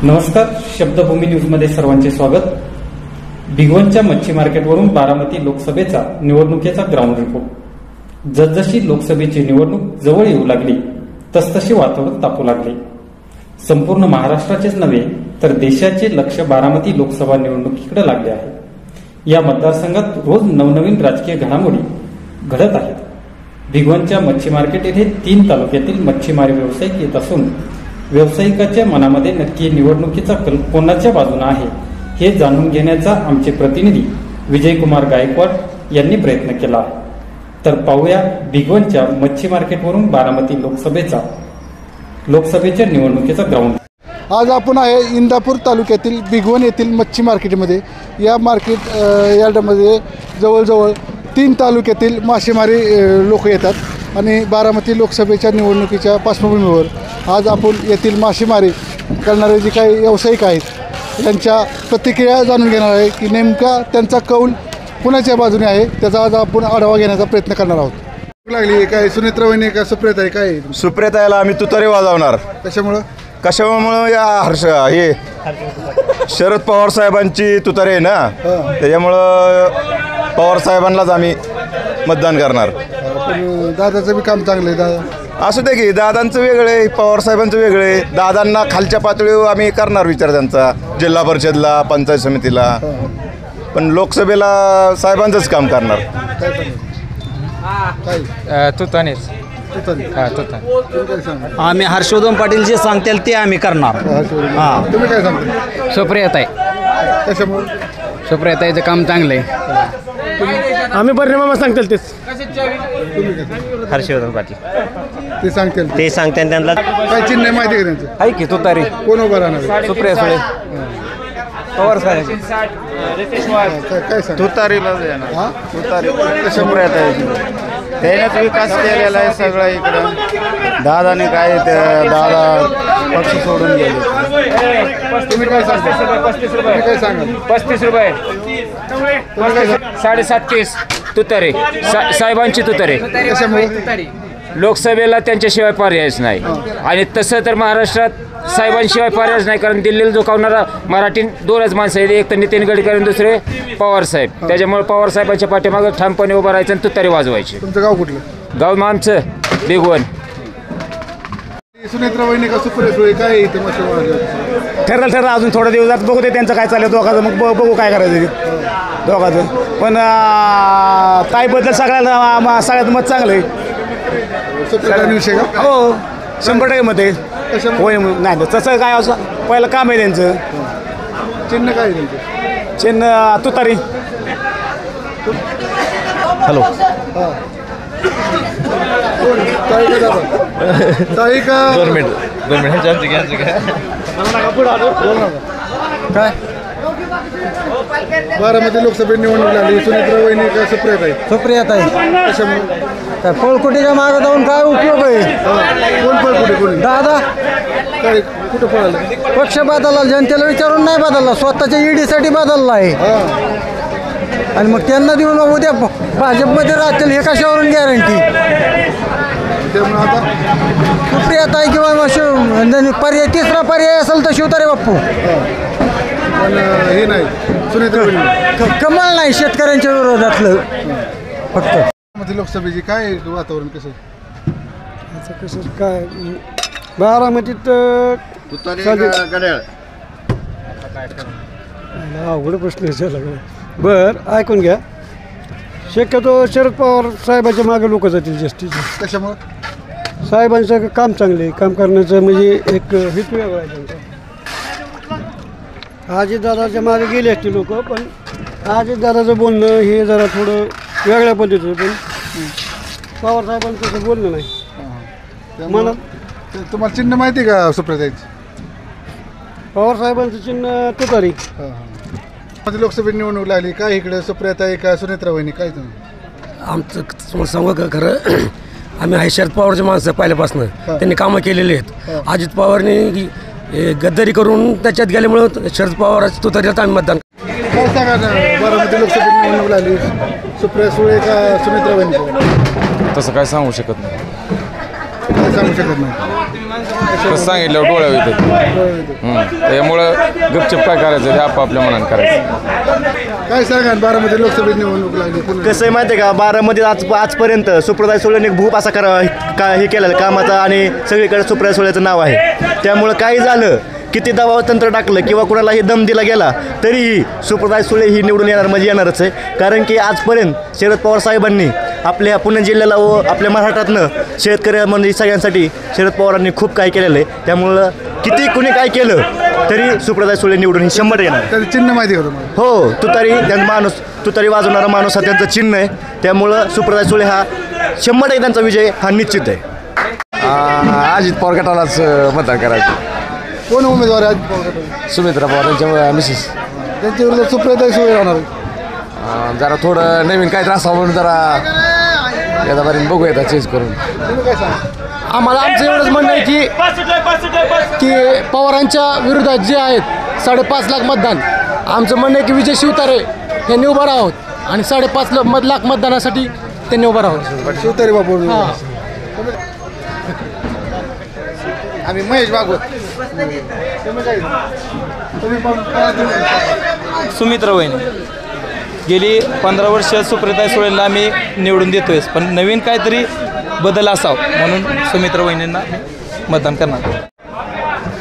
नमस्कार, शब्दभूमी न्यूजमध्ये सर्वांचे स्वागत। भिगवणच्या मच्छी मार्केटवरून बारामती लोकसभेचा निवडणुकीचा ग्राउंड रिपोर्ट। जसजशी लोकसभेची निवडणूक जवळ येऊ लागली तसतसे वातावरण तापू लागले। संपूर्ण महाराष्ट्राचेच नव्हे तर देशाचे लक्ष बारामती लोकसभा निवडणुकीकडे लागले आहे। या मतदारसंघात रोज नवनवीन राजकीय घडामोडी घडत आहेत। भिगवणच्या मच्छी मार्केट येथे 3 तालुक्यातील मच्छीमारी व्यावसायिक येत असून व्यावसायिकाच्या मनामध्ये नक्की निवडणुकीचा कल कोणाच्या बाजूने आहे हे जाणून घेण्याचा आमचे प्रतिनिधी विजयकुमार गायकवाड यांनी प्रयत्न केला आहे। तर पाहूया भिगवणच्या मच्छी मार्केटवरून बारामती लोकसभेच्या निवडणुकीचा ग्राउंड। आज आपण आहे इंदापूर तालुक्यातील भिगवण येथील मच्छी मार्केटमध्ये। या मार्केट यार्डमध्ये जवळजवळ 3 तालुक्यातील मासेमारी लोक येतात आणि बारामती लोकसभेच्या निवडणुकीच्या पार्श्वभूमीवर आज आपण येथील मासेमारी करणारे जे काही व्यावसायिक आहेत त्यांच्या प्रतिक्रिया जाणून घेणार आहे की नेमका त्यांचा कौल कुणाच्या बाजूने आहे त्याचा आज आपण आढावा घेण्याचा प्रयत्न करणार आहोत। लागली काय सुनेत्रा वहिनी का सुप्रियता आहे? काय सुप्रियताला आम्ही तुतारी वाजवणार। कशामुळं या शरद पवार साहेबांची तुतारी आहे ना, त्याच्यामुळं पवार साहेबांनाच आम्ही मतदान करणार। दादाचं बी काम चांगलं आहे। दादा असू दे की, दादांचं वेगळं आहे, पवार साहेबांचं वेगळं आहे। दादांना खालच्या पातळीवर आम्ही करणार विचार त्यांचा, जिल्हा परिषदला, पंचायत समितीला, पण लोकसभेला साहेबांचंच काम करणार। तुतानेच आम्ही हर्षवर्धन पाटील जे सांगतील ते आम्ही करणार। तुम्ही काय सांगता? सुप्रियता आहे, सुप्रियताचं काम चांगलं आहे। आम्ही बरे मामा सांगतील तेच। हर्षवर्धन पाटील ते सांगतील त्यांना काय चिन्ह आहे माहिती आहे का त्यांचं? आहे की तुतारी। कोण उभं राहणार? सुप्रिया सुळे, पवार साहेब काय सांग? तुतारीला देणार। तुतारी त्यानेच विकास केलेला आहे सगळं इकडं। दादाने काय दादा पक्ष सोडून गेले। तुम्ही काय सांगता? 35 रुपये, काय सांगाल? 35 रुपये, 7.5 तुतारे, साहेबांची तुतारे। लोकसभेला त्यांच्याशिवाय पर्यायच नाही आणि तसं तर महाराष्ट्रात साहेबांशिवाय पर्यायच नाही, कारण दिल्लीला झुकावणारा मराठी 2च माणसं आहेत, एक तर नितीन गडकरी आणि दुसरे पवार साहेब। त्याच्यामुळे पवार साहेबांच्या पाठीमागे ठामपणे उभं राहायचं आणि तुतारी वाजवायची। तुमचं गाव कुठलं? गाव आमचं भिगवण। सुनेत्रा वहिनी का सुप्रिया सुळे काय इथं ठरलं अजून थोडा दिवसात बघू ते त्यांचं काय चाललं दोघांचं, मग बघू काय करायचं दोघांचं। पण ताईबद्दल सगळ्यात मत चांगलं आहे। हो, 100% मत आहे। होय नाही तसं काय असं पहिलं काम आहे त्यांचं। चिन्ह काय त्यांचं? चिन्ह तुतारी। हॅलो, ताई का काय बारामती लोकसभा निवडणूक लागली, सुनेत्रा वहिनी का सुप्रियता आहे? सुप्रियता आहे। काय पळकुटीच्या मागे जाऊन काय उपयोग आहे? कोण पळकुटे? कोण दादा काय कुठं पळालं? पक्ष बदलला, जनतेला विचारून नाही बदलला, स्वतःच्या ईडीसाठी बदलला आहे। आणि मग त्यांना देऊन उद्या भाजपमध्ये राहतील हे कशावरून गॅरंटी? त्यामुळे आता सुप्रियता आहे किंवा पर्याय तिसरा पर्याय असेल तर शिवतारे बाप्पू। पण हे नाही सुनेत्रा वहिनी कमळ नाही शेतकऱ्यांच्या विरोधातलं फक्त। लोकसभेची काय वातावरण कसं? कसं काय बारामतीत अवघड प्रश्न विचारला। बरं ऐकून घ्या, शक्यतो शरद पवार साहेबांच्या मागे लोक जातील जास्तीत जास्त। कशामुळं? साहेबांचं काम चांगलं आहे, काम करण्याचं म्हणजे एक हेतू वेगळा आहे त्यांचा। अजितदादाच्या मागे गेले असते लोक, पण अजितदादाचं बोलणं हे जरा थोडं वेगळ्या पद्धतीचं, पण पवार साहेबांचं तसं बोलणं नाही। मला तुम्हाला चिन्ह माहिती आहे का सुप्रियताचं? पवार साहेबांचं चिन्ह तुतारी। लोकसभेत निवडणूक लागली, काय इकडे सुप्रियता आहे का सुनेत्रा वहिनी? काय तुम्ही आमचं तुम्हाला सांगू का खरं, आम्ही आहे शरद पवारचे माणसं पहिल्यापासून, त्यांनी कामं केलेली आहेत। अजित पवारने गद्दारी करून त्याच्यात गेल्यामुळं शरद पवाराची तुतारीला आम्ही मतदान। काय सांगा ना, बारामती लोकसभेत निवडणूक लागली, सुप्रिया सुळे का सुनेत्रा वहिनी? तसं काय सांगू शकत नाही। सांगू शकत नाही। कसं सांगितल्यावर डोळ्यावर येतात. त्यामुळं गपचप काय करायचं ते आपापल्या मनाने करायचं. काय सांगा बारामती लोकसभेत निवडणूक लागली कसं आहे माहिती आहे का, बारामतीत आजपर्यंत सुप्रदाय सुळेने भूप असा हे केलेलं कामाचा आणि सगळीकडे सुप्रदाय सुळेचं नाव आहे. त्यामुळं काही झालं किती दबाव तंत्र टाकलं किंवा कुणालाही दम दिला गेला तरीही सुप्रदाय सुळे ही निवडून येणार म्हणजे येणारच आहे. कारण की आजपर्यंत शरद पवार साहेबांनी आपल्या पुणे जिल्ह्याला व आपल्या महाराष्ट्रातनं शेतकऱ्या म्हणजे सगळ्यांसाठी शरद पवारांनी खूप काही केलेलं आहे. त्यामुळं किती कुणी काय केलं तरी सुप्रदाय सुळे निवडून ही 100 येणार. त्याचं चिन्ह माहिती आहे का तुम्हाला? हो, तुतारी वाजवणारा माणूस हा त्यांचं चिन्ह आहे. त्यामुळं सुप्रदाय सुळे हा 100% त्यांचा विजय हा निश्चित आहे. अजित पवार गटालाच मतदान करायचं. कोण उमेदवार आहे अजित पवार गटाचे? सुमित्रा पवार त्यांच्या मिसेस. त्यांच्या विरोधात सुप्रियाताई सुळे राहणार आहे. जरा थोडं नवीन काय त्रास म्हणून जरा यादापर्यंत बघूया चेंज करून. तुम्ही काय सांगा? आम्हाला आमचं एवढंच म्हणणं आहे की पवारांच्या विरोधात जे आहेत 5.5 लाख मतदान, आमचं म्हणणं आहे की विजय शिवतारे यांनी उभं राहावं आणि 5.5 लाख मतदानासाठी त्यांनी उभं राहावं. शिवतारे बापू. आम्ही महेश भागवत. सुमित्रा वहिनी गेली 15 वर्ष सुप्रियाताई सुळेंना आम्ही निवडून देतोय, पण नवीन काहीतरी बदल असावं म्हणून सुमित्रा वहिनींना मतदान करणार.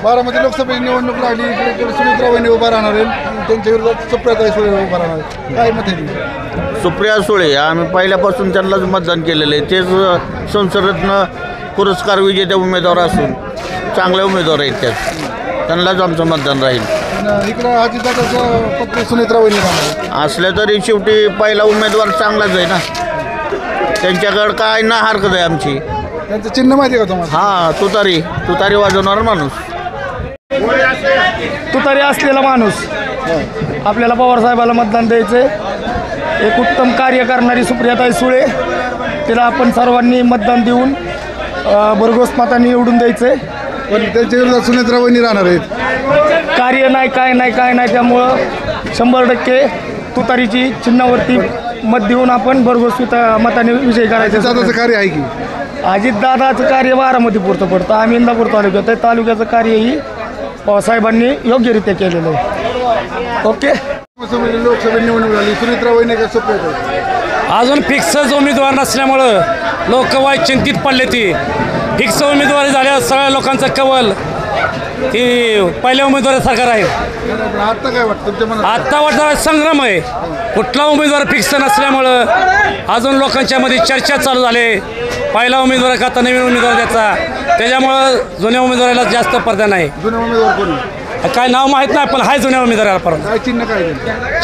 बारामती लोकसभेची निवडणूक लागली, इकडे सुमित्रा वहिनी उभा राहणार आहे, त्यांच्या विरोधात सुप्रियाताई सुळे उभा राहणार आहे. काय मत आहे? सुप्रिया सुळे आम्ही पहिल्यापासून त्यांनाच मतदान केलेलं आहे. तेच संसदरत्न पुरस्कार विजेते उमेदवार असून चांगले उमेदवार आहेत, त्यांनाच आमचं मतदान राहील. इकडं अजितदादाचं पत्नी सुमित्रा वहिनी राहणार असल्या तरी शेवटी पहिला उमेदवार चांगलाच आहे ना, त्यांच्याकडं काय ना हरकत आहे आमची. त्यांचं चिन्ह माहिती आहे का तुम्हाला? हां, तुतारी वाजवणारा माणूस. तुतारी असलेला माणूस आपल्याला पवारसाहेबाला मतदान द्यायचं आहे. एक उत्तम कार्य करणारी सुप्रियाताई सुळे, तिला आपण सर्वांनी मतदान देऊन भरघोस मतांनी निवडून द्यायचं आहे. पण त्यांच्या विरोधात सुमित्रा वहिनी राहणार आहेत. कार्य नाही काय नाही त्यामुळं 100% तुतारीची चिन्हावरती मत देऊन आपण भरघोस मताने विजय करायचा. अजितदादाचं कार्य आहे की? अजितदादाचं कार्य बारामतीपुरतं पडतं. आम्ही इंदापूर तालुक्यात आहे. तालुक्याचं कार्यही पवारसाहेबांनी योग्यरित्या केलेलं आहे. ओके. लोकसभेत निवडणूक झाली, सुमित्रा वहिनी का सुप्रियाताई? अजून फिक्सच उमेदवार नसल्यामुळं लोक वाईट चिंतित पडले. ती फिक्स उमेदवारी झाल्या सगळ्या लोकांचं कवल ती पहिल्या उमेदवारासारखं राहील. आता काय वाटतं तुमच्या मनात? आत्ता वाटतं संग्राम आहे. कुठला उमेदवार फिक्स नसल्यामुळं अजून लोकांच्या मध्ये चर्चा चालू झाली. पहिला उमेदवार का आता नवीन उमेदवार द्यायचा, त्याच्यामुळं जुन्या उमेदवाराला जास्त पडदा नाही. जुन्या उमेदवार कोण? काय नाव माहीत नाही, पण हाय जुन्या उमेदवाराला परत. काय चिन्ह काय?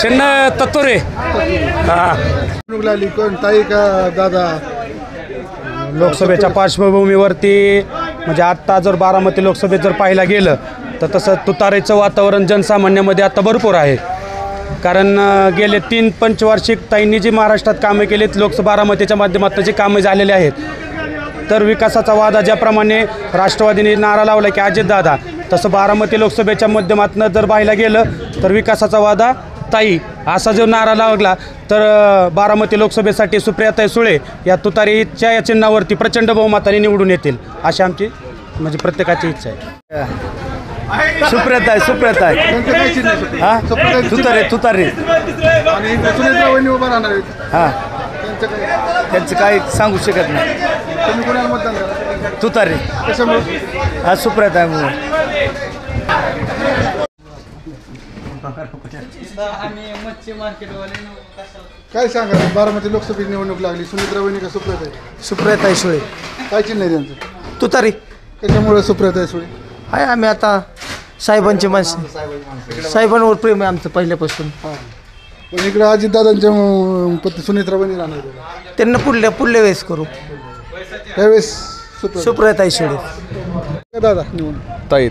चिन्ह तत्तुरे. हां, निवडणूक लागली, कोण ताई का दादा? लोकसभेच्या पार्श्वभूमीवरती म्हणजे आत्ता जर बारामती लोकसभेत जर पाहायला गेलं तर तसं तुतारीचं वातावरण जनसामान्यामध्ये आता भरपूर आहे. कारण गेले 3 पंचवार्षिक ताईंनी जी महाराष्ट्रात कामं केलीत, बारामतीच्या माध्यमातून जी कामं झालेली आहेत, तर विकासाचा वादा ज्याप्रमाणे राष्ट्रवादीने नारा लावला की अजितदादा, तसं बारामती लोकसभेच्या माध्यमातून जर पाहायला गेलं तर विकासाचा वादा ताई असा जो नारा लागला, तर बारामती लोकसभेसाठी सुप्रियाताई सुळे या तुतारीच्या या चिन्हावरती प्रचंड बहुमताने निवडून येतील अशी आमची म्हणजे प्रत्येकाची इच्छा आहे. सुप्रियाताई त्यांचं काय चिन्ह आहे? हां, तुतारी आणि सुमित्रा वहिनी उभा राहणार आहेत. हां, त्यांचं काय? त्यांचं काही सांगू शकत नाही. तुम्ही कोणाला मतदान करा? तुतारी. कशामुळे? हा, सुप्रियाताईमुळे. काय सांगा बारामती लोकसभेची निवडणूक लागली, सुमित्रा वहिनी का सुप्रियाताई? सुप्रियाताई सुळे. काय चिन्ह आहे त्यांचं? तुतारी. त्याच्यामुळे सुप्रियाताई सुळे आहे. आम्ही आता साहेबांची माणसं, साहेबांवर प्रेम आहे आमचं पहिल्यापासून. पण इकडे अजितदादांच्या पत्नी सुमित्रा वहिनी राहणार आहेत. त्यांना पुढल्या वेळेस करू. त्यावेळेस सुप्रियाताई सुळे. दादा निवडून ताई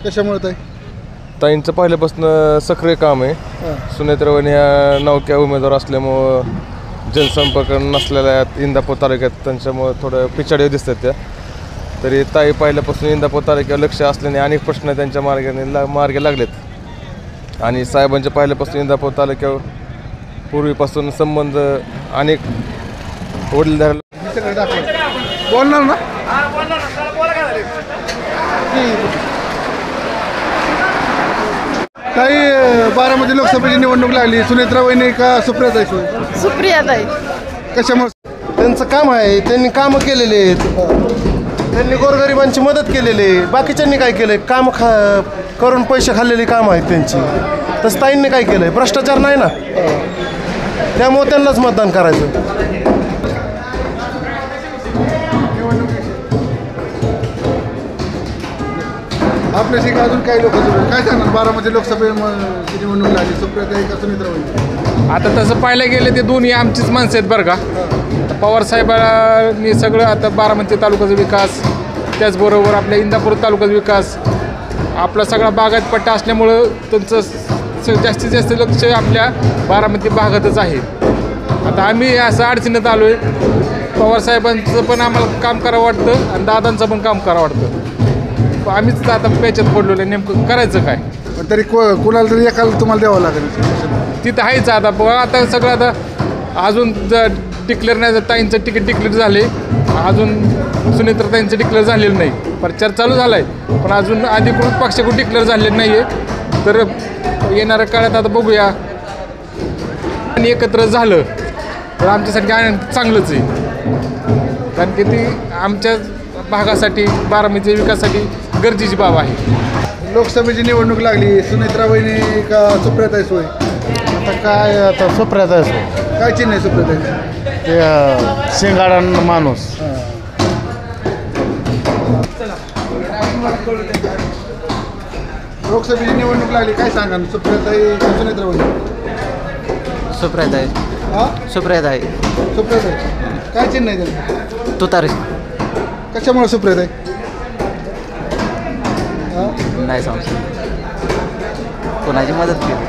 कशामुळे? ताईंचं पहिल्यापासून सक्रिय काम आहे. सुनेत्रा वहिनी ह्या नौक्या उमेदवार असल्यामुळं जनसंपर्क नसलेल्या इंदापूर तालुक्यात त्यांच्यामुळं थोडं पिछाडी दिसतात त्या. तरी ताई पहिल्यापासून इंदापूर तालुक्यावर लक्ष असल्याने अनेक प्रश्न त्यांच्या मार्गी लागलेत. आणि साहेबांच्या पहिल्यापासून इंदापूर तालुक्यावर पूर्वीपासून संबंध अनेक बोलणार ना? काही बारामती लोकसभेची निवडणूक लागली. सुनेत्रा वहिनी का सुप्रियाताई सुळे? सुप्रियाताई. कशामुळे? त्यांचं काम आहे, त्यांनी कामं केलेले आहेत, त्यांनी गोरगरिबांची मदत केलेली आहे. बाकीच्यांनी काय केलं आहे? काम करून पैसे खाल्लेली कामं आहेत त्यांची. तसं ताईंनी काय केलं आहे? भ्रष्टाचार नाही ना, त्यामुळे त्यांनाच मतदान करायचं. आपल्याशी अजून काही लोक काय सांगणार? बारामती लोकसभेची निवडणूक लागली. सुप्रियाताई का सुनेत्रा वहिनी? आता तसं पाहायला गेलं ते दोन्ही आमचीच माणसं आहेत बरं का. पवार साहेबांनी सगळं आता बारामती तालुक्याचा विकास, त्याचबरोबर आपल्या इंदापूर तालुक्याचा विकास, आपला सगळा बागायत पट्टा असल्यामुळं त्यांचं जास्तीत जास्त लक्ष आपल्या बारामती भागातच आहे. आता आम्ही असं अडचणीत आलो आहे. पवार साहेबांचं पण आम्हाला काम करावं वाटतं आणि दादांचं पण काम करावं वाटतं. आम्हीच आता पेच्यात पडलो आहे, नेमकं करायचं काय? तरी कोणाला तरी एकाला तुम्हाला द्यावं लागेल तिथं आहेच. आता आता सगळं आता अजून डिक्लेअर नाही, ताईंचं तिकीट डिक्लेअर झाले, अजून सुनेत्राताईंचं डिक्लेअर झालेलं नाही. प्रचार चालू झाला आहे पण अजून अधिकृत पक्षाकडून डिक्लेअर झालेलं नाही आहे. तर येणाऱ्या काळात आता बघूया, आणि एकत्र झालं तर आमच्यासाठी चांगलंच आहे, कारण की ती आमच्या भागासाठी बारामतीच्या विकासासाठी गरजेची बाब आहे. लोकसभेची निवडणूक लागली. सुनेत्रा वहिनी का सुप्रियाताई सुळे? आता काय, आता सुप्रियाताई सुळे. काय चिन्ह आहे सुप्रियाताई? ते शिंगाडा माणूस. लोकसभेची निवडणूक लागली, काय सांगा? सुप्रियाताई का सुनेत्रा वहिनी? सुप्रियाताई. सुप्रियाताई. सुप्रियाताई. काय चिन्ह आहे त्याला? तुतारी. कशामुळे सुप्रियाताई? नाही सांगू, कोणाची मदत केली.